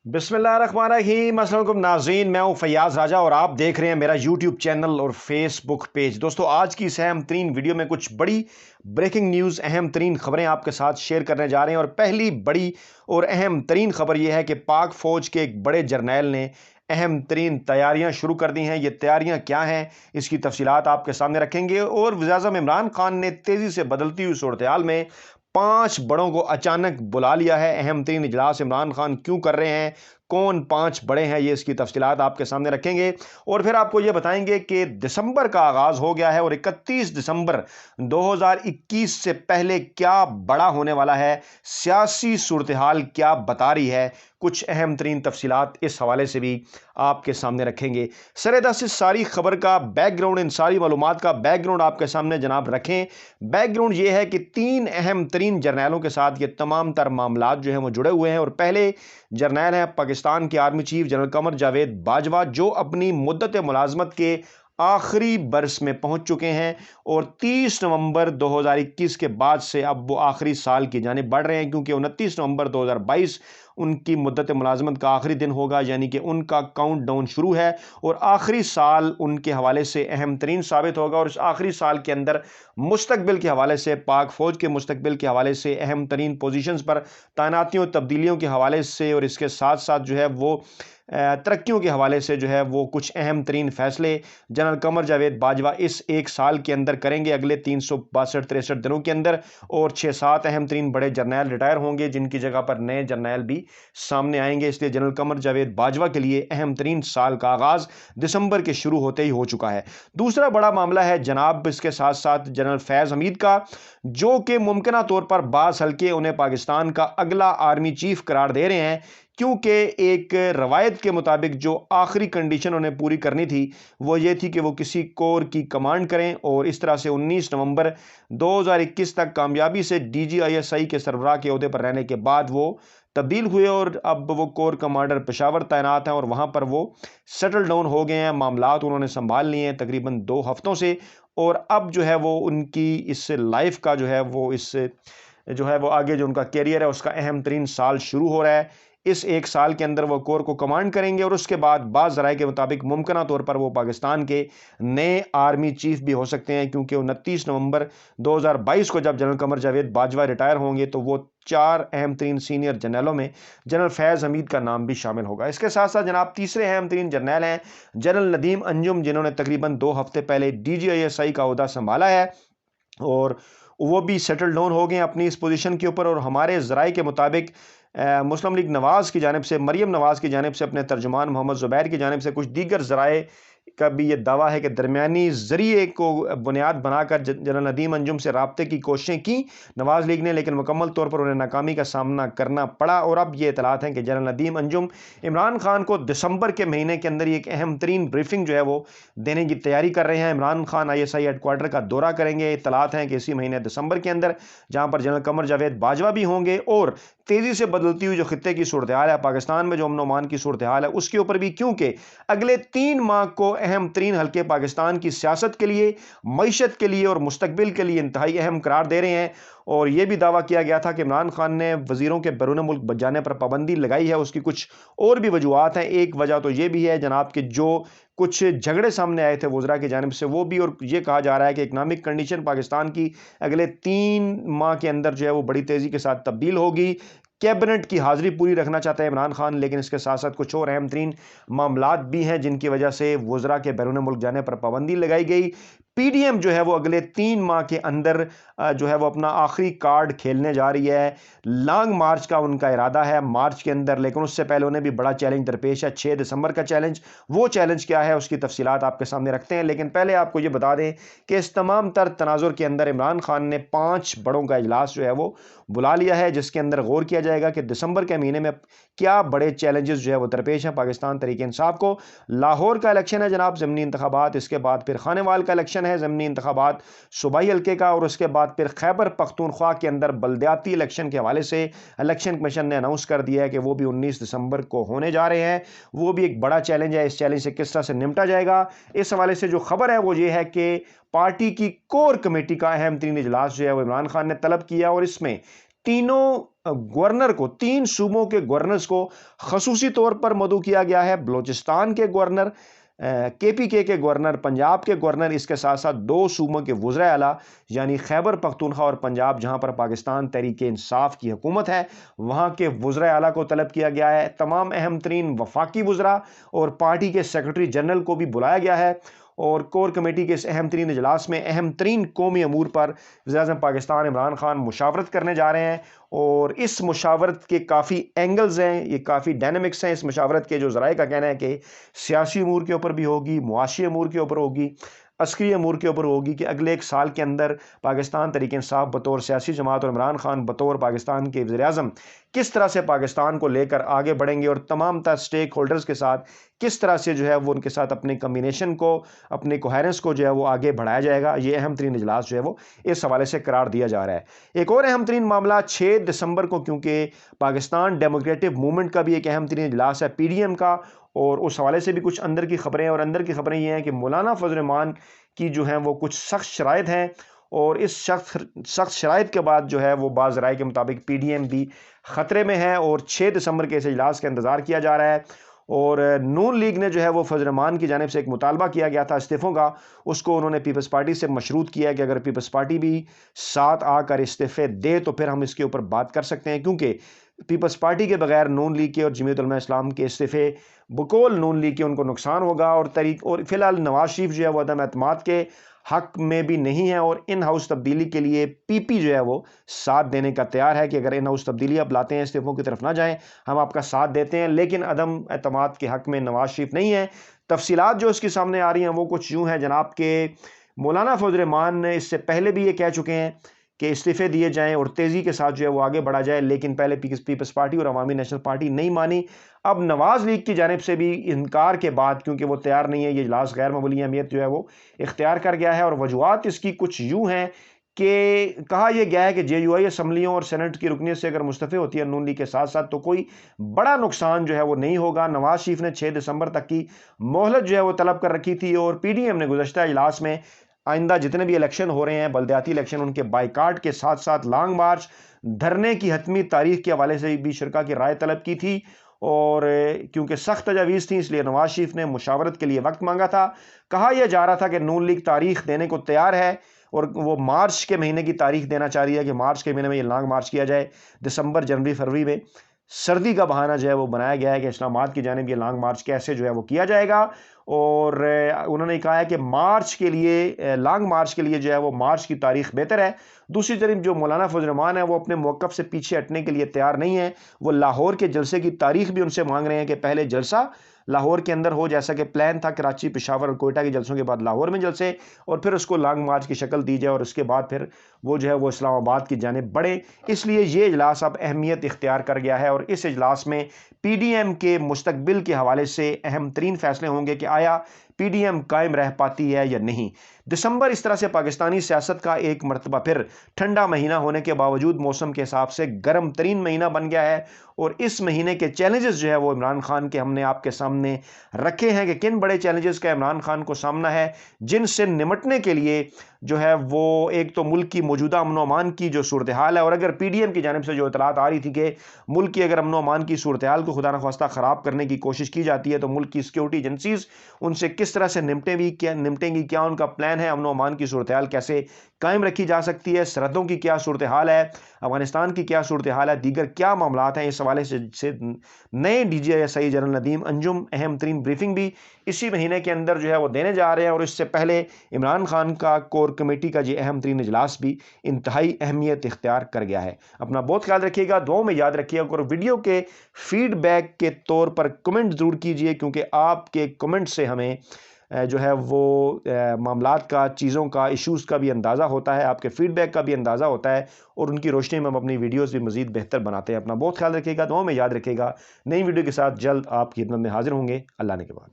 बिस्मिल्लाहिर्रहमानिर्रहीम। अस्सलाम वालेकुम नाज़रीन, मैं हूं फैयाज़ राजा और आप देख रहे हैं मेरा यूट्यूब चैनल और फेसबुक पेज। दोस्तों, आज की इस अहम तरीन वीडियो में कुछ बड़ी ब्रेकिंग न्यूज़, अहम तरीन खबरें आपके साथ शेयर करने जा रहे हैं। और पहली बड़ी और अहम तरीन खबर यह है कि पाक फ़ौज के एक बड़े जर्नैल ने अहम तरीन तैयारियां शुरू कर दी हैं। ये तैयारियां क्या हैं, इसकी तफसीलात आपके सामने रखेंगे। और वज़ीर-ए-आज़म इमरान खान ने तेज़ी से बदलती हुई सूरत-ए-हाल में 5 बड़ों को अचानक बुला लिया है। अहम तरीन इजलास इमरान खान क्यों कर रहे हैं, कौन 5 बड़े हैं, ये इसकी तफसीलात आपके सामने रखेंगे। और फिर आपको ये बताएंगे कि दिसंबर का आगाज़ हो गया है और 31 दिसंबर 2021 से पहले क्या बड़ा होने वाला है, सियासी सूरत-ए-हाल क्या बता रही है। कुछ अहम तरीन तफसीलात इस हवाले से भी आपके सामने रखेंगे। सरेदस्त इस सारी खबर का बैकग्राउंड, इन सारी मालूमात का बैकग्राउंड आपके सामने जनाब रखें। बैकग्राउंड ये है कि 3 अहम तरीन जर्नैलों के साथ ये तमाम तर मामलात जो हैं वो जुड़े हुए हैं। और पहले जर्नैल हैं पाकिस्तान के army chief general Qamar Javed Bajwa, जो अपनी मुद्दत मुलाजमत के आखिरी बरस में पहुंच चुके हैं और 30 नवंबर 2021 के बाद से अब वो आखिरी साल की जानिब बढ़ रहे हैं, क्योंकि 29 नवंबर 2022 उनकी मुद्दत मुलाजमत का आखिरी दिन होगा, यानी कि उनका काउंट डाउन शुरू है और आखिरी साल उनके हवाले से अहम तरीन साबित होगा। और इस आखिरी साल के अंदर मुस्तकबिल के हवाले से, पाक फ़ौज के मुस्तकबिल के हवाले से, अहम तरीन पोजीशंस पर तैनातियों तब्दीलियों के हवाले से और इसके साथ साथ जो है वो तरक्कियों के हवाले से जो है वो कुछ अहम तरीन फैसले जनरल कमर जावेद बाजवा इस एक साल के अंदर करेंगे, अगले 362-63 दिनों के अंदर। और 6-7 अहम तरीन बड़े जर्नैल रिटायर होंगे, जिनकी जगह पर नए जर्नैल भी सामने आएंगे। इसलिए जनरल कमर जावेद बाजवा के लिए अहम तरीन साल का आगाज़ दिसंबर के शुरू होते ही हो चुका है। दूसरा बड़ा मामला है जनाब इसके साथ साथ जनरल फैज़ हमीद का, जो कि मुमकिन तौर पर बास हल्के उन्हें पाकिस्तान का अगला आर्मी चीफ करार दे रहे हैं, क्योंकि एक रवायत के मुताबिक जो आखिरी कंडीशन उन्हें पूरी करनी थी वो ये थी कि वो किसी कोर की कमांड करें। और इस तरह से 19 नवंबर 2021 तक कामयाबी से DGISI के सरबराह के ओहदे पर रहने के बाद वो तब्दील हुए और अब वो कोर कमांडर पेशावर तैनात हैं और वहाँ पर वो सेटल डाउन हो गए हैं। मामलात उन्होंने संभाल लिए हैं तकरीबन 2 हफ्तों से। और अब जो है वो उनकी इस लाइफ का जो है वो इस जो है वो आगे जो उनका कैरियर है उसका अहम तरीन साल शुरू हो रहा है। इस एक साल के अंदर वो कोर को कमांड करेंगे और उसके बाद बाज़ ज़राए के मुताबिक मुमकिन तौर पर वो पाकिस्तान के नए आर्मी चीफ भी हो सकते हैं, क्योंकि 29 नवंबर 2022 को जब जनरल कमर जावेद बाजवा रिटायर होंगे तो वो 4 अहम तरीन सीनियर जनरलों में जनरल फैज़ हमीद का नाम भी शामिल होगा। इसके साथ साथ जनाब तीसरे अहम तरीन जर्नैल हैं जनरल नदीम अंजुम, जिन्होंने तकरीबन 2 हफ्ते पहले DGISI का ओहदा संभाला है और वो भी सेटल डाउन हो गए अपनी इस पोजीशन के ऊपर। और हमारे ज़राए के मुताबिक मुस्लिम लीग नवाज़ की जानिब से, मरियम नवाज़ की जानिब से, अपने तर्जुमान मोहम्मद ज़ुबैर की जानिब से, कुछ दीगर ज़राए का भी ये दावा है कि दरमियानी ज़रिए को बुनियाद बनाकर जनरल नदीम अंजुम से राब्ते की कोशिशें की नवाज़ लीग ने, लेकिन मुकम्मल तौर पर उन्हें नाकामी का सामना करना पड़ा। और अब ये इतलात हैं कि जनरल नदीम अंजुम इमरान खान को दिसंबर के महीने के अंदर एक अहम तरीन ब्रीफिंग जो है वो देने की तैयारी कर रहे हैं। इमरान खान ISI हेडक्वार्टर का दौरा करेंगे। इतलात हैं कि इसी महीने दिसंबर के अंदर, जहाँ पर जनरल कमर जावेद बाजवा भी होंगे। और तेज़ी से बदलती हुई जो खित्ते की सूरत हाल है, पाकिस्तान में जो अमन अमान की सूरत हाल है, उसके ऊपर भी, क्योंकि अगले 3 माह को अहम तरीन हल्के पाकिस्तान की सियासत के लिए, मईशत के लिए और मुस्तकबिल के लिए इंतहाई अहम करार दे रहे हैं। और यह भी दावा किया गया था कि इमरान खान ने वजीरों के बैरून मुल्क जाने पर पाबंदी लगाई है। उसकी कुछ और भी वजूहत हैं। एक वजह तो यह भी है जनाब कि जो कुछ झगड़े सामने आए थे वज़रा की जानिब से, वो भी, और ये कहा जा रहा है कि इकनॉमिक कंडीशन पाकिस्तान की अगले 3 माह के अंदर जो है वो बड़ी तेज़ी के साथ तब्दील होगी। कैबिनेट की हाज़िरी पूरी रखना चाहता है इमरान खान, लेकिन इसके साथ साथ कुछ और अहम तरीन मामलात भी हैं जिनकी वजह से वज़रा के बैरून मुल्क जाने पर पाबंदी लगाई गई। PDM जो है वो अगले 3 माह के अंदर जो है वो अपना आखिरी कार्ड खेलने जा रही है। लॉन्ग मार्च का उनका इरादा है मार्च के अंदर, लेकिन उससे पहले उन्हें भी बड़ा चैलेंज दरपेश है, 6 दिसंबर का चैलेंज। वो चैलेंज क्या है उसकी तफसीलात आपके सामने रखते हैं, लेकिन पहले आपको ये बता दें कि इस तमाम तर तनाजुर के अंदर इमरान खान ने 5 बड़ों का इजलास जो है वो बुला लिया है, जिसके अंदर गौर किया जाएगा कि दिसंबर के महीने में क्या बड़े चैलेंजेस जो है वो दरपेश हैं पाकिस्तान तहरीक इंसाफ को। लाहौर का इलेक्शन है जनाब, ज़मीनी इंतखाबात, इसके बाद फिर खानेवाल का इलेक्शन है, ज़मीनी इंतखाबात सूबाई हल्के का, और उसके बाद फिर खैबर पख्तूनख्वा के अंदर बल्दियाती इलेक्शन के हवाले से इलेक्शन कमीशन ने अनाउंस कर दिया है कि वो भी 19 दिसंबर को होने जा रहे हैं। वो भी एक बड़ा चैलेंज है। इस चैलेंज से किस तरह से निपटा जाएगा, इस हवाले से जो खबर है वो ये है कि पार्टी की कोर कमेटी का अहम तरीन इजलास जो है वो इमरान खान ने तलब किया और इसमें तीनों गवर्नर को, 3 सूबों के गवर्नर्स को खसूसी तौर पर मदऊ किया गया है। बलोचिस्तान के गवर्नर, KPK के गवर्नर, पंजाब के गवर्नर, इसके साथ साथ 2 सूबों के वज़राए आला यानी खैबर पख्तूनख्वा और पंजाब, जहां पर पाकिस्तान तहरीक इंसाफ की हुकूमत है, वहां के वज़राए आला को तलब किया गया है। तमाम अहम तरीन वफाकी वज़रा और पार्टी के सेक्रेटरी जनरल को भी बुलाया गया है और कोर कमेटी के इस अहम तरीन इजलास में अहम तरीन कौमी अमूर पर वज़ीर-ए-आज़म पाकिस्तान इमरान खान मुशावरत करने जा रहे हैं। और इस मुशावरत के काफ़ी एंगल्स हैं, ये काफ़ी डायनामिक्स हैं इस मुशावरत के, जो ज़राए का कहना है कि सियासी अमूर के ऊपर भी होगी, मुआशी अमूर के ऊपर होगी, अस्करी अमूर के ऊपर होगी कि अगले 1 साल के अंदर पाकिस्तान तहरीक इंसाफ बतौर सियासी जमात और इमरान खान बतौर पाकिस्तान के वज़ीर-ए-आज़म किस तरह से पाकिस्तान को लेकर आगे बढ़ेंगे और तमाम स्टेक होल्डर्स के साथ किस तरह से जो है वो उनके साथ अपने कम्बिनेशन को, अपने कोहेरेंस को जो है वो आगे बढ़ाया जाएगा। ये अहम तरीन इजलास जो है वो इस हवाले से करार दिया जा रहा है। एक और अहम तरीन मामला 6 दिसंबर को, क्योंकि पाकिस्तान डेमोक्रेटिक मूवमेंट का भी एक अहम तरीन इजलास है PDM का, और उस हवाले से भी कुछ अंदर की खबरें, और अंदर की खबरें ये हैं कि मौलाना फजल रहमान की जो हैं वो कुछ सख्त शराइत हैं, और इस सख्त शराइत के बाद जो है वो बाज़ राय के मुताबिक PDM भी ख़तरे में है और 6 दिसंबर के इस इजलास का इंतज़ार किया जा रहा है। और नून लीग ने जो है वो फजल रहमान की जानिब से एक मुतालबा किया गया था इस्तीफ़ों का, उसको उन्होंने पीपल्स पार्टी से मशरूत किया कि अगर पीपल्स पार्टी भी साथ आकर इस्तीफ़े दे तो फिर हम इसके ऊपर बात कर सकते हैं, क्योंकि पीपल्स पार्टी के बगैर नून लीग के और जमीयत उलमा इस्लाम के इस्तीफ़े बकौल नून लीग के उनको नुकसान होगा। और फिलहाल नवाज शरीफ जो है वो अदम एतमाद के हक में भी नहीं है, और इन हाउस तब्दीली के लिए PP जो है वो साथ देने का तैयार है कि अगर इन हाउस तब्दीली आप लाते हैं, इस्तीफ़ों की तरफ ना जाएं, हम आपका साथ देते हैं, लेकिन अदम एतमाद के हक में नवाज शरीफ नहीं है। तफसीलात जो इसकी सामने आ रही हैं वो कुछ यूँ हैं जनाब के मौलाना फजल रहमान ने इससे पहले भी ये कह चुके हैं कि इस्तीफ़े दिए जाएं और तेज़ी के साथ जो है वो आगे बढ़ा जाए, लेकिन पहले पीपल्स पार्टी और अवामी नेशनल पार्टी नहीं मानी। अब नवाज़ लीग की जानिब से भी इनकार के बाद, क्योंकि वो तैयार नहीं है, ये इजलास गैर मामूली अहमियत जो है वो इख्तियार कर गया है। और वजूहात इसकी कुछ यूँ हैं कि कहा यह गया है कि JUI असम्बलियों और सेनेट की रुकनीत से अगर मुस्तफ़े होती है नून लीग के साथ साथ तो कोई बड़ा नुकसान जो है वो नहीं होगा। नवाज शरीफ ने 6 दिसंबर तक की मोहलत जो है वो तलब कर रखी थी, और PDM ने गुज़श्ता इजलास में आइंदा जितने भी इलेक्शन हो रहे हैं, बल्दियाती इलेक्शन, उनके बाइकाट के साथ साथ लॉन्ग मार्च, धरने की हतमी तारीख के हवाले से भी शुरा की राय तलब की थी। और क्योंकि सख्त तजावीज़ थी इसलिए नवाज शरीफ ने मुशावरत के लिए वक्त मांगा था। कहा यह जा रहा था कि नून लीग तारीख देने को तैयार है, और वो मार्च के महीने की तारीख देना चाह रही है कि मार्च के महीने में ये लॉन्ग मार्च किया जाए। दिसंबर, जनवरी, फरवरी में सर्दी का बहाना जो है वो बनाया गया है कि इस्लामाबाद की जानिब ये लॉन्ग मार्च कैसे जो है वो किया जाएगा। और उन्होंने कहा है कि मार्च के लिए, लॉन्ग मार्च के लिए जो है वो मार्च की तारीख बेहतर है। दूसरी तरफ जो मौलाना फजल रहमान है वो अपने मौक़िफ़ से पीछे हटने के लिए तैयार नहीं है। वो लाहौर के जलसे की तारीख भी उनसे मांग रहे हैं कि पहले जलसा लाहौर के अंदर हो, जैसा कि प्लान था कराची, पेशावर और कोयटा के जलसों के बाद लाहौर में जलसे, और फिर उसको लॉन्ग मार्च की शक्ल दी जाए, और उसके बाद फिर वो जो है वो इस्लामाबाद की जानिब बढ़े। इसलिए ये इजलास अब अहमियत इख्तियार कर गया है, और इस इजलास में PDM के मुस्तकबिल के हवाले से अहम तरीन फैसले होंगे कि आया PDM कायम रह पाती है या नहीं। दिसंबर इस तरह से पाकिस्तानी सियासत का एक मरतबा फिर ठंडा महीना होने के बावजूद मौसम के हिसाब से गर्म तरीन महीना बन गया है, और इस महीने के चैलेंजेस जो है वो इमरान खान के हमने आपके सामने रखे हैं कि किन बड़े चैलेंजेस का इमरान खान को सामना है, जिनसे निमटने के लिए जो है वो एक तो मुल्क की मौजूदा अमन अमान की जो सूरत हाल है, और अगर PDM की जानिब से जो इतलात आ रही थी कि मुल्क की अगर अमन अमान की सूरत हाल को खुदा न ख्वास्ता ख़राब करने की कोशिश की जाती है तो मुल्क की सिक्योरिटी एजेंसीज़ उनसे किस तरह से निपटेंगी, क्या उनका प्लान है, अमन अमान की सूरत हाल कैसे कायम रखी जा सकती है, सरहदों की क्या सूरत हाल है, अफगानिस्तान की क्या सूरत हाल है, दीगर क्या मामलात हैं। इस हवाले से नए DGI जनरल नदीम अंजुम अहम तरीन ब्रीफिंग भी इसी महीने के अंदर जो है वो देने जा रहे हैं, और इससे पहले इमरान खान का कोर कमेटी का ये अहम तरीन इजलास भी इंतहाई अहमियत इख्तियार कर गया है। अपना बहुत ख्याल रखिएगा, दुआओं में याद रखिएगा, और वीडियो के फीडबैक के तौर पर कमेंट ज़रूर कीजिए, क्योंकि आपके कमेंट से हमें जो है वो मामलात का, चीज़ों का, इश्यूज़ का भी अंदाज़ा होता है, आपके फीडबैक का भी अंदाज़ा होता है, और उनकी रोशनी में हम अपनी वीडियोज़ भी मज़ीद बेहतर बनाते हैं। अपना बहुत ख्याल रखिएगा, दुआओं में याद रखिएगा। नई वीडियो के साथ जल्द आपकी खिदमत में हाजिर होंगे। अल्लाह ने के बाद।